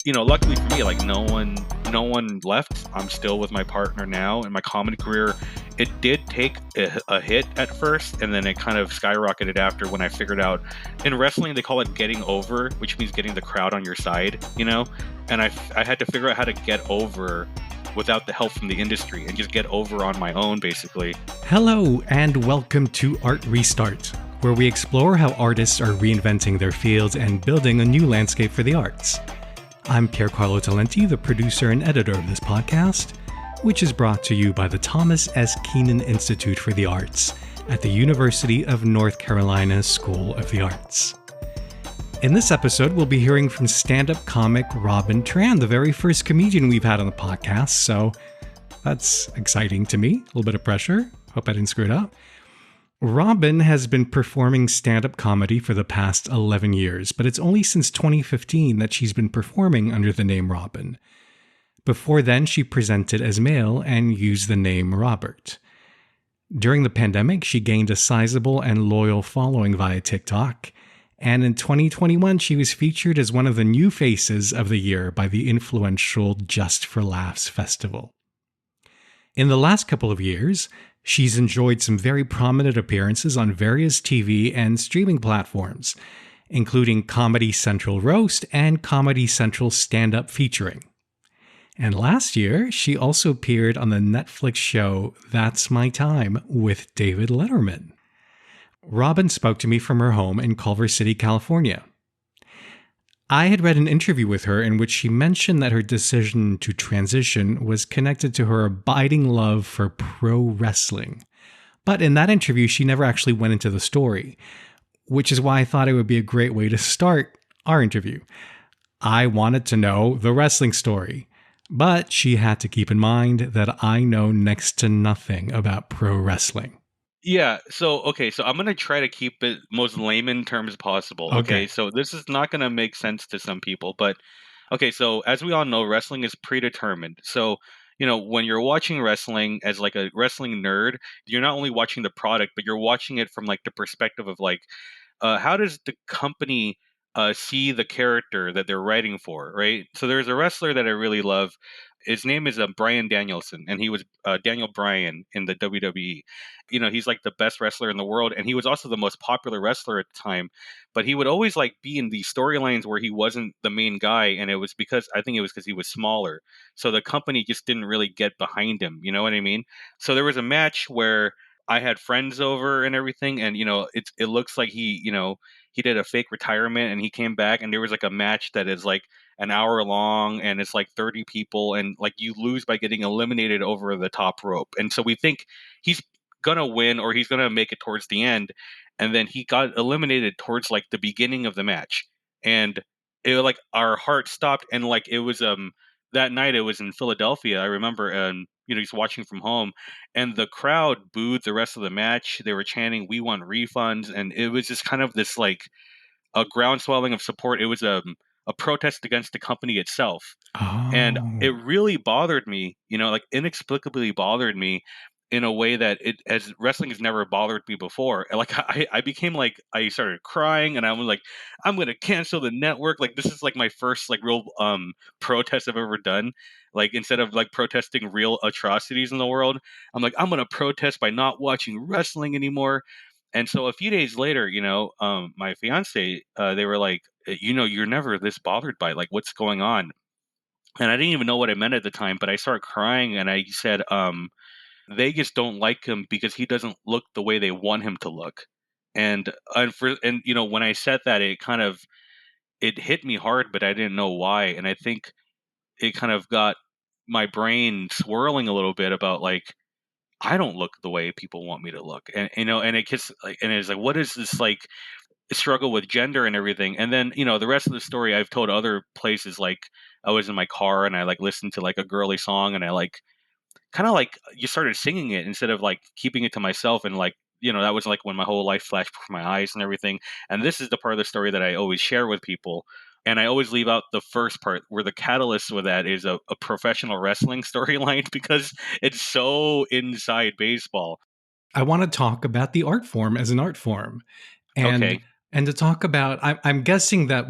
luckily for me, like no one left. I'm still with my partner now, and my comedy career, it did take a hit at first, and then it kind of skyrocketed after when I figured out in wrestling they call it getting over, which means getting the crowd on your side. And I had to figure out how to get over without the help from the industry and just get over on my own, basically. Hello, and welcome to Art Restart, where we explore how artists are reinventing their fields and building a new landscape for the arts. I'm Pier Carlo Talenti, the producer and editor of this podcast, which is brought to you by the Thomas S. Keenan Institute for the Arts at the University of North Carolina School of the Arts. In this episode, we'll be hearing from stand-up comic Robin Tran, the very first comedian we've had on the podcast, so that's exciting to me. A little bit of pressure. Hope I didn't screw it up. Robin has been performing stand-up comedy for the past 11 years, but it's only since 2015 that she's been performing under the name Robin. Before then, she presented as male and used the name Robert. During the pandemic, she gained a sizable and loyal following via TikTok, and in 2021, she was featured as one of the new faces of the year by the influential Just for Laughs festival. In the last couple of years, she's enjoyed some very prominent appearances on various TV and streaming platforms, including Comedy Central Roast and Comedy Central Stand-Up Featuring. And last year, she also appeared on the Netflix show That's My Time with David Letterman. Robin spoke to me from her home in Culver City, California. I had read an interview with her in which she mentioned that her decision to transition was connected to her abiding love for pro wrestling. But in that interview, she never actually went into the story, which is why I thought it would be a great way to start our interview. I wanted to know the wrestling story, but she had to keep in mind that I know next to nothing about pro wrestling. Yeah, so I'm gonna try to keep it most layman terms possible. Okay, Okay. so this is not gonna make sense to some people, but okay, so as we all know, wrestling is predetermined. So, when you're watching wrestling as like a wrestling nerd, you're not only watching the product, but you're watching it from like the perspective of like how does the company see the character that they're writing for, right? So there's a wrestler that I really love. His name is Bryan Danielson, and he was Daniel Bryan in the WWE. He's like the best wrestler in the world, and he was also the most popular wrestler at the time. But he would always like be in these storylines where he wasn't the main guy, and I think it was because he was smaller. So the company just didn't really get behind him. You know what I mean? So there was a match where I had friends over and everything, and it looks like he did a fake retirement and he came back, and there was like a match that is like an hour long, and it's like 30 people, and like you lose by getting eliminated over the top rope. And so we think he's gonna win or he's gonna make it towards the end, and then he got eliminated towards like the beginning of the match, and it like our heart stopped, and like it was that night it was in Philadelphia. I remember, and he's watching from home, and the crowd booed the rest of the match. They were chanting, "We want refunds," and it was just kind of this like a groundswelling of support. It was a protest against the company itself, and it Oh. really bothered me. Like inexplicably bothered me in a way that it as wrestling has never bothered me before. And like I became like I started crying, and I was like, I'm gonna cancel the network. Like this is like my first like real protest I've ever done. Like instead of like protesting real atrocities in the world, I'm like, I'm gonna protest by not watching wrestling anymore. And so a few days later, my fiance, they were like, you're never this bothered by like what's going on. And I didn't even know what I meant at the time, but I started crying, and I said, they just don't like him because he doesn't look the way they want him to look. And when I said that, it hit me hard, but I didn't know why. And I think it kind of got my brain swirling a little bit about like I don't look the way people want me to look. And it gets like, and it's like, what is this like struggle with gender and everything? And then the rest of the story I've told other places. Like I was in my car and I like listened to like a girly song, and I like kind of like you started singing it instead of like keeping it to myself. And like that was like when my whole life flashed before my eyes and everything. And this is the part of the story that I always share with people, and I always leave out the first part where the catalyst with that is a professional wrestling storyline because it's so inside baseball. I want to talk about the art form as an art form. And Okay. And to talk about, I'm guessing that,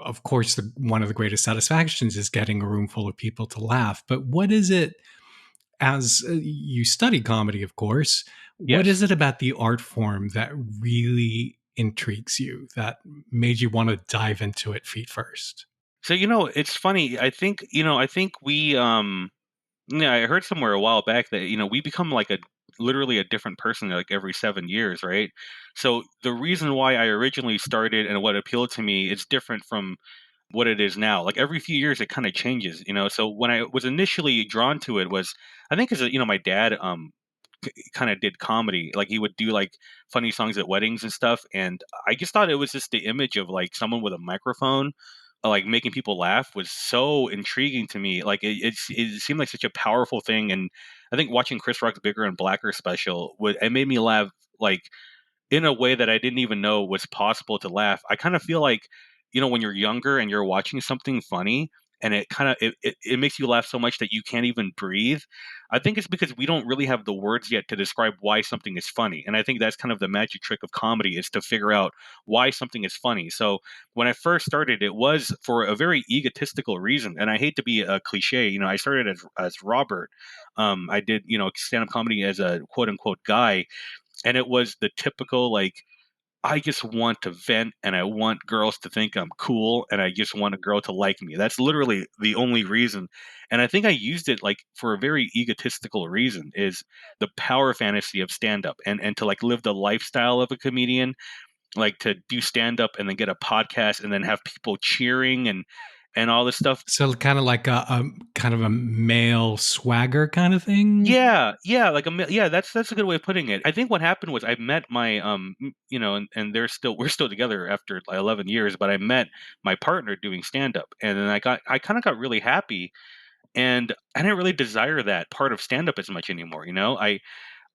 of course, one of the greatest satisfactions is getting a room full of people to laugh. But what is it, as you study comedy, of course, what Yes. is it about the art form that really intrigues you, that made you want to dive into it feet first? So, it's funny. I think yeah, I heard somewhere a while back that, we become like literally a different person like every 7 years, right? So the reason why I originally started and what appealed to me is different from what it is now. Like every few years, it kind of changes. So when I was initially drawn to it was, I think, because my dad kind of did comedy. Like he would do like funny songs at weddings and stuff, and I just thought it was just the image of like someone with a microphone, like making people laugh was so intriguing to me. Like it seemed like such a powerful thing, and I think watching Chris Rock's Bigger and Blacker special would it made me laugh like in a way that I didn't even know was possible to laugh. I kind of feel like, when you're younger and you're watching something funny and it kind of it makes you laugh so much that you can't even breathe. I think it's because we don't really have the words yet to describe why something is funny. And I think that's kind of the magic trick of comedy is to figure out why something is funny. So when I first started, it was for a very egotistical reason. And I hate to be a cliche, I started as Robert. I did, stand-up comedy as a quote unquote guy, and it was the typical like I just want to vent and I want girls to think I'm cool and I just want a girl to like me. That's literally the only reason. And I think I used it like for a very egotistical reason is the power fantasy of stand up and to like live the lifestyle of a comedian, like to do stand up and then get a podcast and then have people cheering and all this stuff. So kind of like a kind of a male swagger kind of thing. Yeah, yeah, like yeah, that's a good way of putting it. I think what happened was I met my and we're still together after like 11 years, but I met my partner doing stand up, and then I kind of got really happy, and I didn't really desire that part of stand up as much anymore.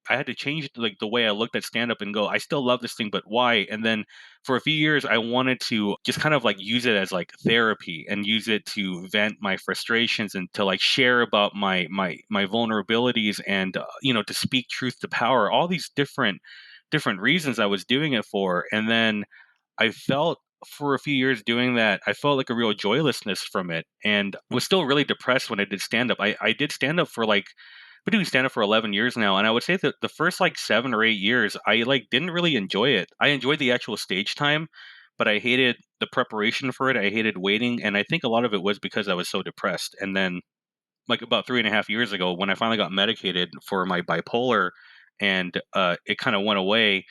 I had to change like the way I looked at stand up and go, I still love this thing, but why? And then for a few years I wanted to just kind of like use it as like therapy and use it to vent my frustrations and to like share about my vulnerabilities and to speak truth to power, all these different reasons I was doing it for. And then I felt for a few years doing that, I felt like a real joylessness from it and was still really depressed when I did stand up. I did stand up for like been doing stand up for 11 years now, and I would say that the first like 7 or 8 years I like didn't really enjoy it. I enjoyed the actual stage time, but I hated the preparation for it. I hated waiting, and I think a lot of it was because I was so depressed. And then like about 3.5 years ago when I finally got medicated for my bipolar and it kind of went away,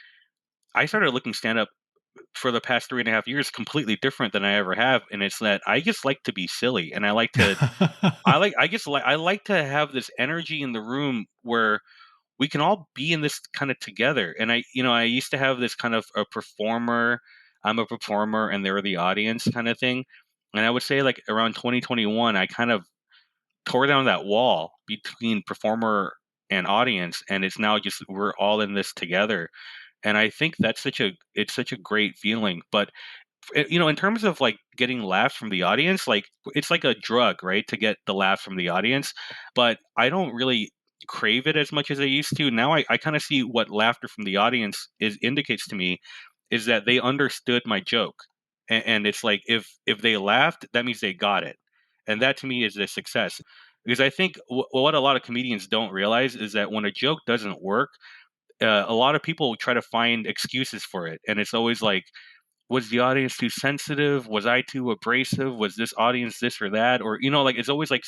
I started looking stand up for the past 3.5 years completely different than I ever have. And it's that I just like to be silly and I like to have this energy in the room where we can all be in this kind of together. And I used to have this kind of a performer, I'm a performer and they're the audience kind of thing. And I would say like around 2021, I kind of tore down that wall between performer and audience. And it's now just, we're all in this together. And I think it's such a great feeling. But in terms of like getting laughs from the audience, like it's like a drug, right? To get the laughs from the audience. But I don't really crave it as much as I used to. Now I kind of see what laughter from the audience is indicates to me is that they understood my joke. And it's like if they laughed, that means they got it. And that to me is a success. Because I think what a lot of comedians don't realize is that when a joke doesn't work, a lot of people try to find excuses for it. And it's always like, was the audience too sensitive? Was I too abrasive? Was this audience this or that? Or, like it's always like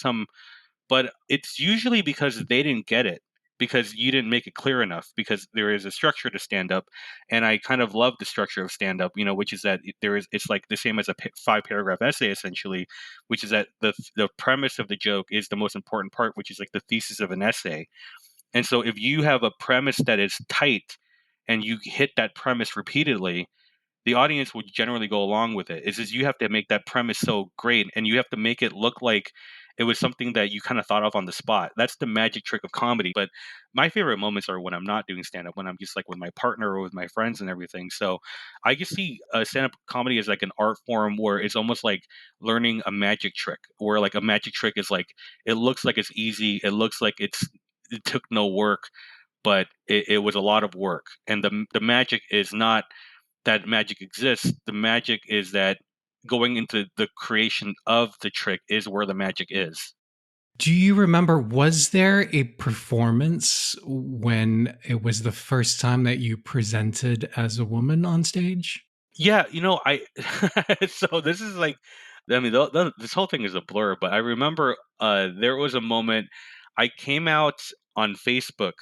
but it's usually because they didn't get it because you didn't make it clear enough because there is a structure to stand up. And I kind of love the structure of stand up, which is that it's like the same as a 5 paragraph essay essentially, which is that the premise of the joke is the most important part, which is like the thesis of an essay. And so if you have a premise that is tight and you hit that premise repeatedly, the audience would generally go along with it. It's just you have to make that premise so great and you have to make it look like it was something that you kind of thought of on the spot. That's the magic trick of comedy. But my favorite moments are when I'm not doing stand up, when I'm just like with my partner or with my friends and everything. So I just see stand up comedy as like an art form where it's almost like learning a magic trick, where like a magic trick is like, it looks like it's easy. It looks like it took no work, but it was a lot of work. And the magic is not that magic exists. The magic is that going into the creation of the trick is where the magic is. Do you remember, was there a performance when it was the first time that you presented as a woman on stage? Yeah, I so this is like, I mean, this whole thing is a blur, but I remember there was a moment I came out on Facebook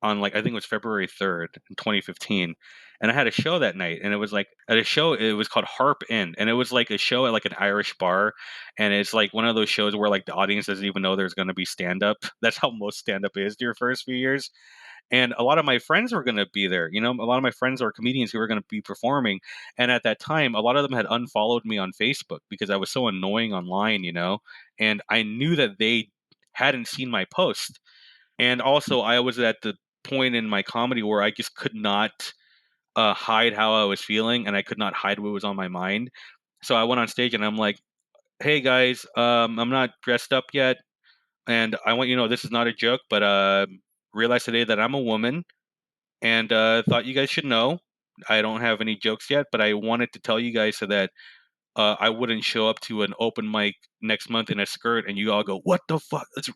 on, like, I think it was February 3rd in 2015, and I had a show that night, and it was like at a show, it was called Harp Inn, and it was like a show at like an Irish bar, and it's like one of those shows where like the audience doesn't even know there's going to be stand up. That's how most stand up is your first few years. And a lot of my friends were going to be there. A lot of my friends are comedians who were going to be performing, and at that time a lot of them had unfollowed me on Facebook because I was so annoying online. And I knew that they hadn't seen my post. And also I was at the point in my comedy where I just could not hide how I was feeling, and I could not hide what was on my mind. So I went on stage and I'm like, hey guys, I'm not dressed up yet, and I want you to know this is not a joke, but realized today that I'm a woman, and thought you guys should know. I don't have any jokes yet, but I wanted to tell you guys so that I wouldn't show up to an open mic next month in a skirt, and you all go, "What the fuck?" That's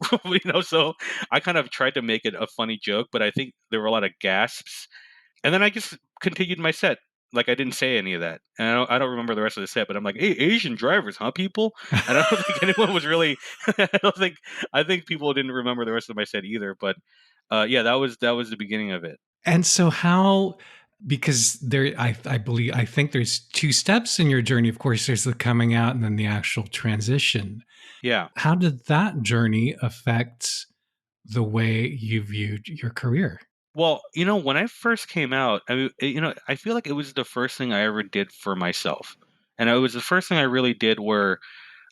So I kind of tried to make it a funny joke, but I think there were a lot of gasps, and then I just continued my set. Like I didn't say any of that, and I don't remember the rest of the set. But I'm like, "Hey, Asian drivers, huh, people?" And I don't think anyone was really. I think people didn't remember the rest of my set either. But yeah, that was the beginning of it. And so how, because there I believe, I think there's two steps in your journey. Of course, there's the coming out and then the actual transition. Yeah. How did that journey affect the way you viewed your career? Well, when I first came out, I mean, I feel like it was the first thing I ever did for myself. And it was the first thing I really did where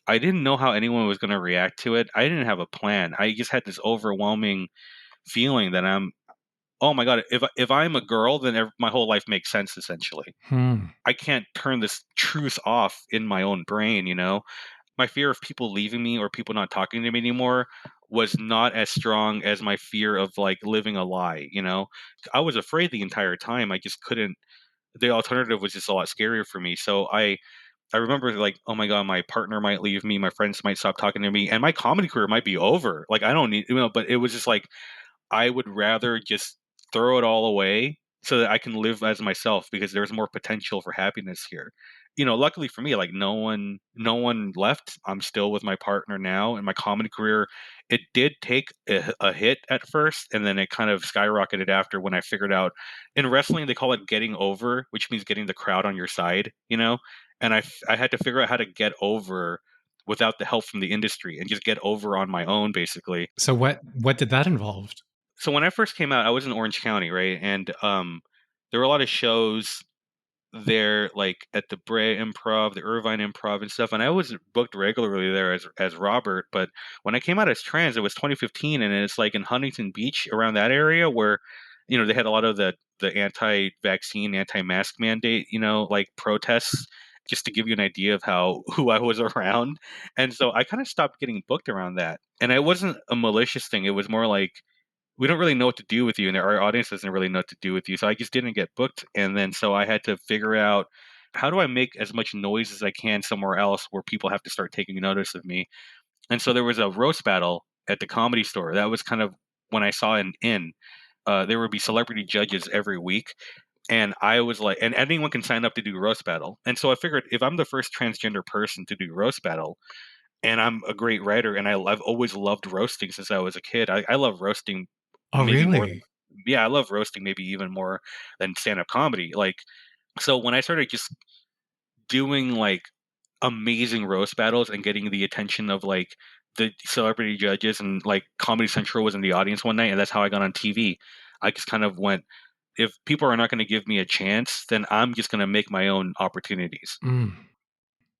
I didn't know how anyone was going to react to it. I didn't have a plan. I just had this overwhelming feeling that oh my God, if I'm a girl, then my whole life makes sense essentially. Hmm. I can't turn this truth off in my own brain. My fear of people leaving me or people not talking to me anymore was not as strong as my fear of like living a lie. I was afraid the entire time. I just couldn't. The alternative was just a lot scarier for me. So I remember like, oh my God, my partner might leave me, my friends might stop talking to me, and my comedy career might be over. Like I don't need. But it was just like I would rather just throw it all away so that I can live as myself because there's more potential for happiness here. Luckily for me, like no one left. I'm still with my partner now, and my comedy career, it did take a hit at first, and then it kind of skyrocketed after when I figured out in wrestling they call it getting over, which means getting the crowd on your side. And I had to figure out how to get over without the help from the industry and just get over on my own basically. So what did that involve? So when I first came out, I was in Orange County, right? And there were a lot of shows there, like at the Brea Improv, the Irvine Improv, and stuff. And I was booked regularly there as Robert. But when I came out as trans, it was 2015, and it's like in Huntington Beach, around that area, where they had a lot of the anti-vaccine, anti-mask mandate, like protests. Just to give you an idea of how who I was around, and so I kind of stopped getting booked around that. And it wasn't a malicious thing; it was more like we don't really know what to do with you, and our audience doesn't really know what to do with you. So I just didn't get booked, and then so I had to figure out how do I make as much noise as I can somewhere else where people have to start taking notice of me. And so there was a roast battle at the Comedy Store. That was kind of when I saw an in. There would be celebrity judges every week, and I was like, and anyone can sign up to do roast battle. And so I figured if I'm the first transgender person to do roast battle, and I'm a great writer, and I've always loved roasting since I was a kid. I love roasting Oh, maybe more than really? yeah, I love roasting maybe even more than stand-up comedy. Like, so when I started just doing like amazing roast battles and getting the attention of like the celebrity judges, and like Comedy Central was in the audience one night, and that's how I got on TV. I just kind of went, if people are not going to give me a chance, then I'm just going to make my own opportunities. Mm.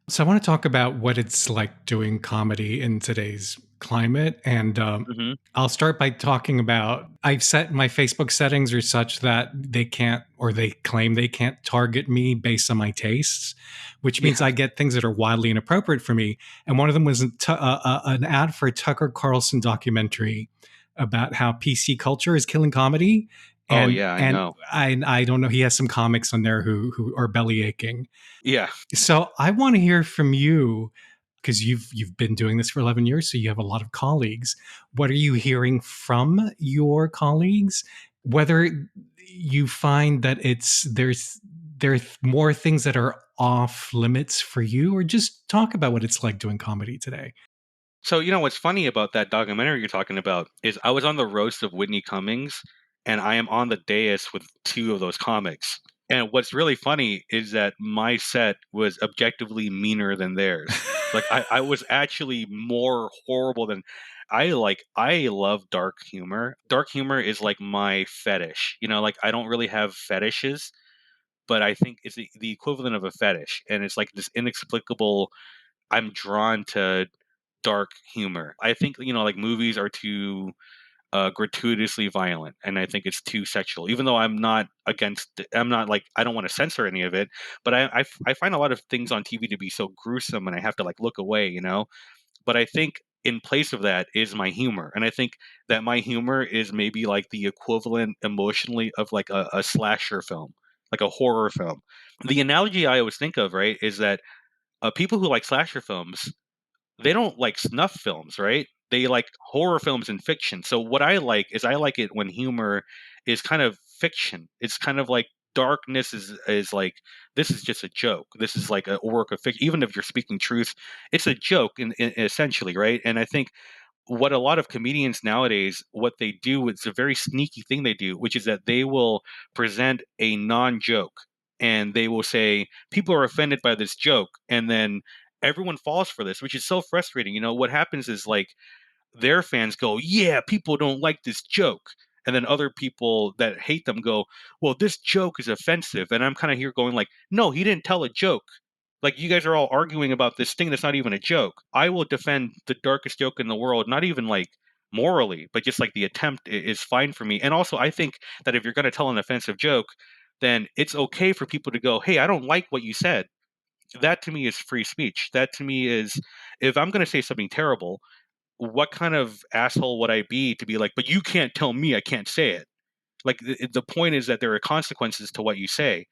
So I want to talk about what it's like doing comedy in today's climate, and Hmm. I'll start by talking about, I've set my Facebook settings are such that they can't, or they claim they can't target me based on my tastes, which means Yeah. I get things that are wildly inappropriate for me. And one of them was an ad for a Tucker Carlson documentary about how PC culture is killing comedy. Oh and yeah, I and know. I don't know. He has some comics on there who are belly aching. Yeah. So I want to hear from you because you've been doing this for 11 years, so you have a lot of colleagues. What are you hearing from your colleagues? Whether you find that there's more things that are off limits for you, or just talk about what it's like doing comedy today. So, what's funny about that documentary you're talking about is I was on the roast of Whitney Cummings, and I am on the dais with two of those comics. And what's really funny is that my set was objectively meaner than theirs. Like I was actually more horrible than I love dark humor. Dark humor is like my fetish. Like I don't really have fetishes, but I think it's the equivalent of a fetish. And it's like this inexplicable I'm drawn to dark humor. I think like movies are too gratuitously violent, and I think it's too sexual. Even though I'm not like I don't want to censor any of it, but I find a lot of things on TV to be so gruesome, and I have to like look away. But I think in place of that is my humor, and I think that my humor is maybe like the equivalent emotionally of like a slasher film, like a horror film. The analogy I always think of, right, is that people who like slasher films they don't like snuff films, right? They like horror films and fiction. So what I like is I like it when humor is kind of fiction. It's kind of like darkness is like this is just a joke. This is like a work of fiction. Even if you're speaking truth, it's a joke in essentially, right? And I think what a lot of comedians nowadays what they do it's a very sneaky thing they do which is that they will present a non-joke and they will say people are offended by this joke and then everyone falls for this which is so frustrating. What happens is like their fans go, yeah, people don't like this joke. And then other people that hate them go, well, this joke is offensive. And I'm kind of here going like, no, he didn't tell a joke. Like you guys are all arguing about this thing that's not even a joke. I will defend the darkest joke in the world, not even like morally, but just like the attempt is fine for me. And also, I think that if you're going to tell an offensive joke, then it's okay for people to go, hey, I don't like what you said. That to me is free speech. That to me is, if I'm going to say something terrible, what kind of asshole would I be to be like, but you can't tell me I can't say it? Like the point is that there are consequences to what you say.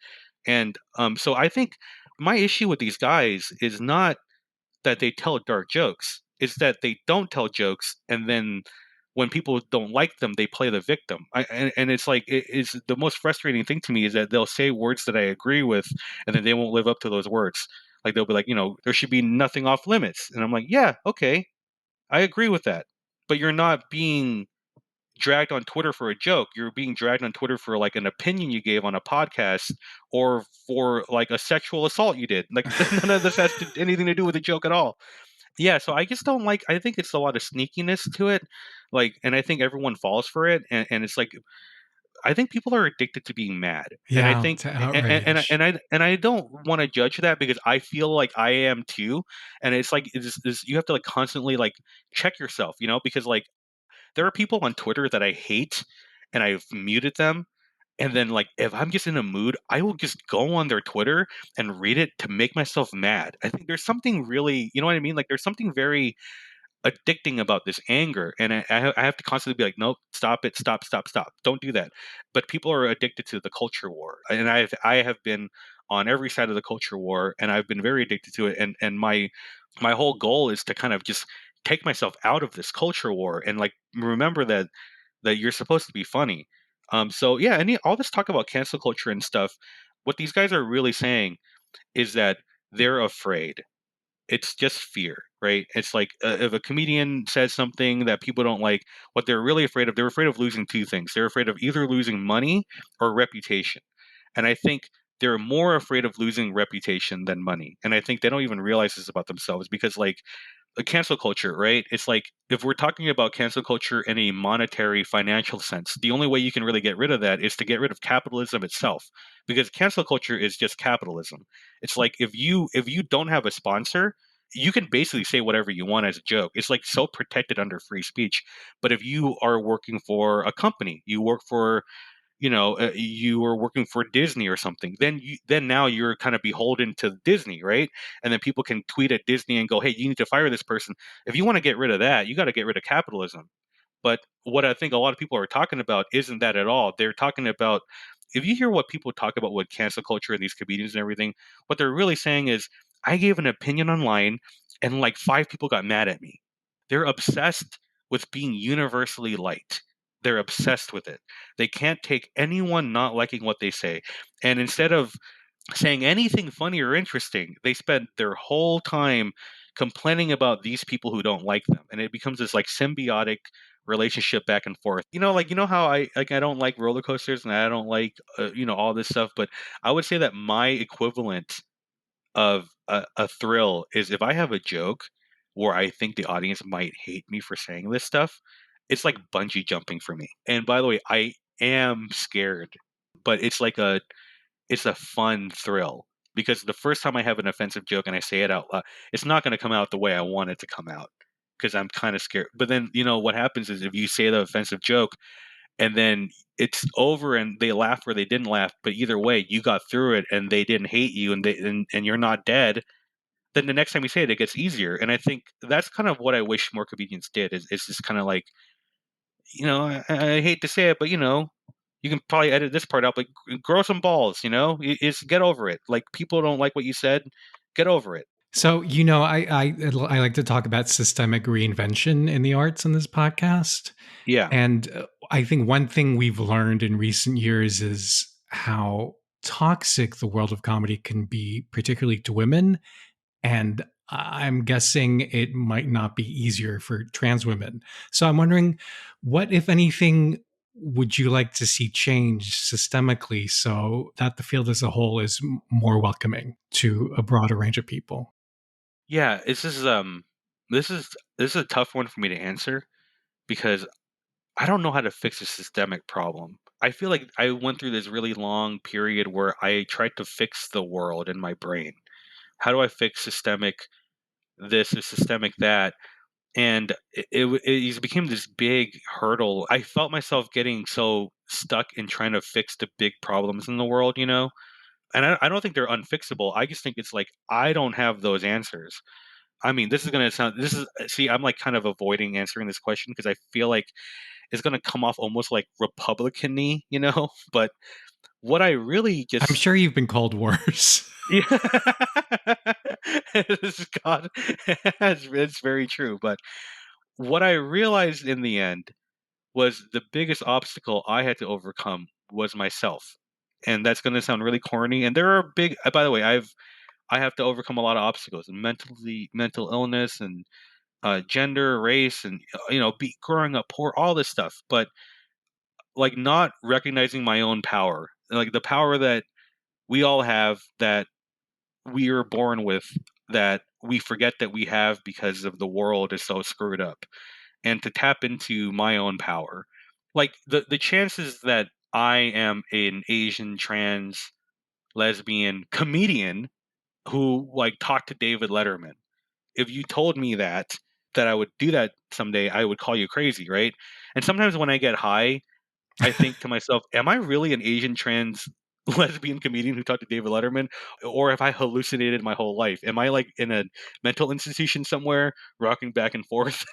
And so I think my issue with these guys is not that they tell dark jokes, is that they don't tell jokes. And then when people don't like them, they play the victim. And it's like, it is the most frustrating thing to me is that they'll say words that I agree with, and then they won't live up to those words. Like they'll be like, there should be nothing off limits. And I'm like, yeah, okay, I agree with that. But you're not being dragged on Twitter for a joke. You're being dragged on Twitter for like an opinion you gave on a podcast or for like a sexual assault you did. Like none of this has anything to do with a joke at all. Yeah, so I just don't like. I think it's a lot of sneakiness to it, like, and I think everyone falls for it, and it's like I think people are addicted to being mad, and I Yeah, think. to And outrage. I don't want to judge that because I feel like I am too, and it's like you have to like constantly like check yourself, because like there are people on Twitter that I hate and I've muted them. And then, like, if I'm just in a mood, I will just go on their Twitter and read it to make myself mad. I think there's something really, you know what I mean? Like, there's something very addicting about this anger. And I have to constantly be like, nope, stop it, stop, stop, stop. Don't do that. But people are addicted to the culture war. And I have been on every side of the culture war and I've been very addicted to it. And my whole goal is to kind of just take myself out of this culture war and like remember that you're supposed to be funny. So yeah, all this talk about cancel culture and stuff, what these guys are really saying is that they're afraid. It's just fear, right? It's like if a comedian says something that people don't like, what they're really afraid of, they're afraid of losing two things. They're afraid of either losing money or reputation. And I think they're more afraid of losing reputation than money. And I think they don't even realize this about themselves because like a cancel culture, right? It's like if we're talking about cancel culture in a monetary financial sense, the only way you can really get rid of that is to get rid of capitalism itself. Because cancel culture is just capitalism. It's like if you don't have a sponsor, you can basically say whatever you want as a joke. It's like so protected under free speech. But if you are working for a company, you work for you were working for Disney or something, then now you're kind of beholden to Disney, right? And then people can tweet at Disney and go, "Hey, you need to fire this person." If you want to get rid of that, you got to get rid of capitalism. But what I think a lot of people are talking about isn't that at all. They're talking about, if you hear what people talk about with cancel culture and these comedians and everything, what they're really saying is, I gave an opinion online and like five people got mad at me. They're obsessed with being universally liked. They're obsessed with it. They can't take anyone not liking what they say. And instead of saying anything funny or interesting, they spend their whole time complaining about these people who don't like them, and it becomes this like symbiotic relationship back and forth. Like how I don't like roller coasters and I don't like all this stuff, but I would say that my equivalent of a thrill is if I have a joke where I think the audience might hate me for saying this stuff. It's like bungee jumping for me. And by the way, I am scared, but it's a fun thrill because the first time I have an offensive joke and I say it out loud, it's not going to come out the way I want it to come out because I'm kind of scared. But then, what happens is if you say the offensive joke and then it's over and they laugh or they didn't laugh, but either way, you got through it and they didn't hate you and you're not dead. Then the next time you say it, it gets easier. And I think that's kind of what I wish more comedians did is just kind of like, I hate to say it, but you can probably edit this part out, but grow some balls, It's get over it. Like people don't like what you said, get over it. So, I like to talk about systemic reinvention in the arts in this podcast. Yeah. And I think one thing we've learned in recent years is how toxic the world of comedy can be, particularly to women. And I'm guessing it might not be easier for trans women. So I'm wondering, what, if anything, would you like to see change systemically so that the field as a whole is more welcoming to a broader range of people? Yeah, this is a tough one for me to answer because I don't know how to fix a systemic problem. I feel like I went through this really long period where I tried to fix the world in my brain. How do I fix systemic this or systemic that? And it became this big hurdle. I felt myself getting so stuck in trying to fix the big problems in the world, and I don't think they're unfixable. I just think it's like I don't have those answers. I mean, this is, see, I'm like kind of avoiding answering this question because I feel like it's gonna come off almost like Republican-y, But what I really I'm just sure you've been called worse. yeah, God, it's very true. But what I realized in the end was the biggest obstacle I had to overcome was myself. And that's going to sound really corny. And there are big, by the way, I have to overcome a lot of obstacles, mental illness and gender, race, and be growing up poor, all this stuff. But like not recognizing my own power, like the power that we all have, that we are born with, that we forget that we have because of the world is so screwed up, and to tap into my own power. Like the chances that I am an Asian trans lesbian comedian who like talked to David Letterman. If you told me that I would do that someday, I would call you crazy, right? And sometimes when I get high, I think to myself, am I really an Asian trans lesbian comedian who talked to David Letterman? Or have I hallucinated my whole life? Am I like in a mental institution somewhere, rocking back and forth,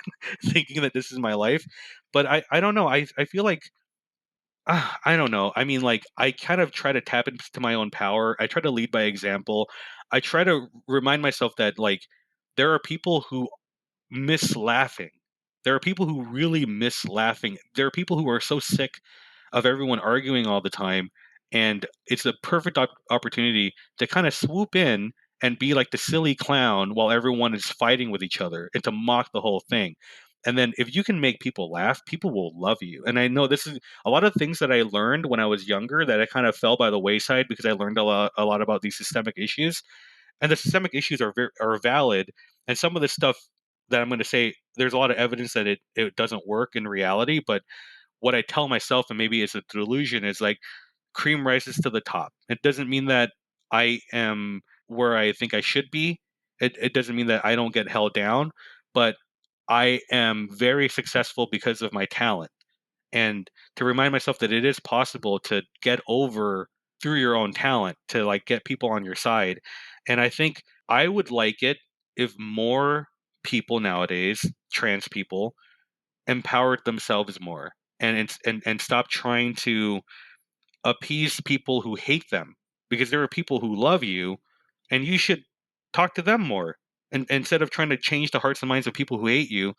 thinking that this is my life? But I don't know. I feel like, I don't know. I mean, like, I kind of try to tap into my own power. I try to lead by example. I try to remind myself that, like, there are people who miss laughing. There are people who really miss laughing. There are people who are so sick of everyone arguing all the time, and it's a perfect opportunity to kind of swoop in and be like the silly clown while everyone is fighting with each other and to mock the whole thing. And then if you can make people laugh, people will love you. And I know this is a lot of things that I learned when I was younger that I kind of fell by the wayside because I learned a lot about these systemic issues, and the systemic issues are valid. And some of the stuff that I'm going to say, there's a lot of evidence that it doesn't work in reality. But what I tell myself, and maybe it's a delusion, is like cream rises to the top. It doesn't mean that I am where I think I should be. It doesn't mean that I don't get held down, but I am very successful because of my talent. And to remind myself that it is possible to get over through your own talent, to like get people on your side. And I think I would like it if more people nowadays, trans people, empower themselves more, and stop trying to appease people who hate them, because there are people who love you, and you should talk to them more. And instead of trying to change the hearts and minds of people who hate you,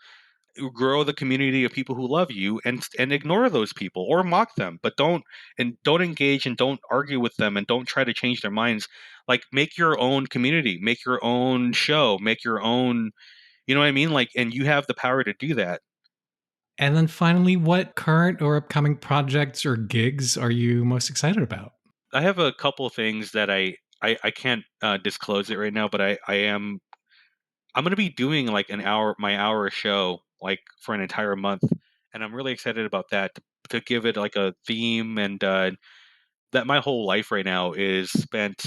grow the community of people who love you, and ignore those people or mock them, but don't engage and don't argue with them and don't try to change their minds. Like, make your own community, make your own show, make your own, you know what I mean? Like, and you have the power to do that. And then finally, what current or upcoming projects or gigs are you most excited about? I have a couple things that I can't disclose it right now, but I'm gonna be doing like my hour show, like, for an entire month, and I'm really excited about that, to give it like a theme, and that my whole life right now is spent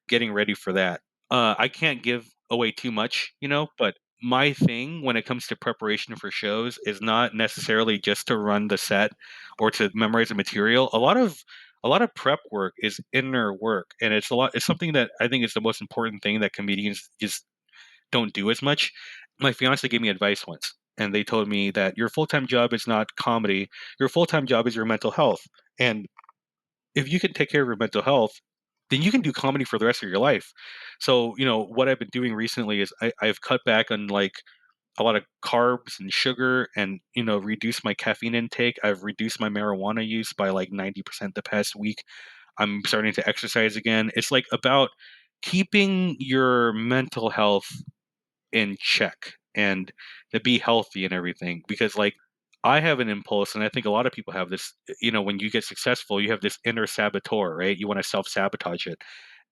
getting ready for that. I can't give away too much, but my thing when it comes to preparation for shows is not necessarily just to run the set or to memorize the material. A lot of prep work is inner work, and it's something that I think is the most important thing that comedians just don't do as much. My fiance gave me advice once, and they told me that your full-time job is not comedy, your full-time job is your mental health. And if you can take care of your mental health, then you can do comedy for the rest of your life. So, what I've been doing recently is I've cut back on, like, a lot of carbs and sugar, and, reduced my caffeine intake. I've reduced my marijuana use by like 90% the past week. I'm starting to exercise again. It's like about keeping your mental health in check and to be healthy and everything, because, like, I have an impulse, and I think a lot of people have this. When you get successful, you have this inner saboteur, right? You want to self-sabotage it.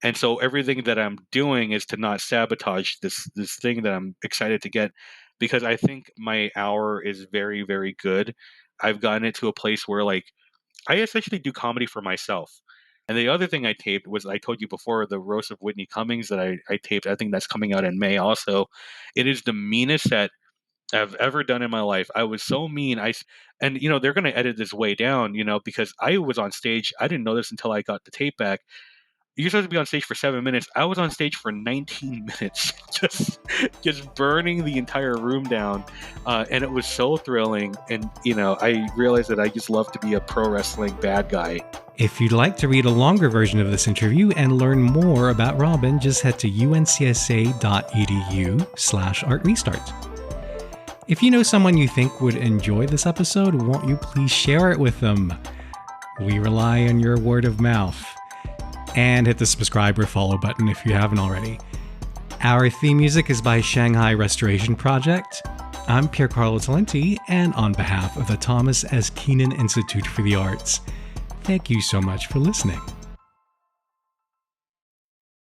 And so everything that I'm doing is to not sabotage this thing that I'm excited to get, because I think my hour is very, very good. I've gotten it to a place where, like, I essentially do comedy for myself. And the other thing I taped was, I told you before, the roast of Whitney Cummings that I taped. I think that's coming out in May also. It is the meanest set I've ever done in my life. I was so mean. And they're going to edit this way down, because I was on stage. I didn't know this until I got the tape back. You're supposed to be on stage for 7 minutes. I was on stage for 19 minutes, just burning the entire room down, and it was so thrilling. And I realized that I just love to be a pro wrestling bad guy. If you'd like to read a longer version of this interview and learn more about Robin, just head to uncsa.edu/artrestart. If you know someone you think would enjoy this episode, won't you please share it with them? We rely on your word of mouth. And hit the subscribe or follow button if you haven't already. Our theme music is by Shanghai Restoration Project. I'm Piercarlo Talenti, and on behalf of the Thomas S. Keenan Institute for the Arts, thank you so much for listening.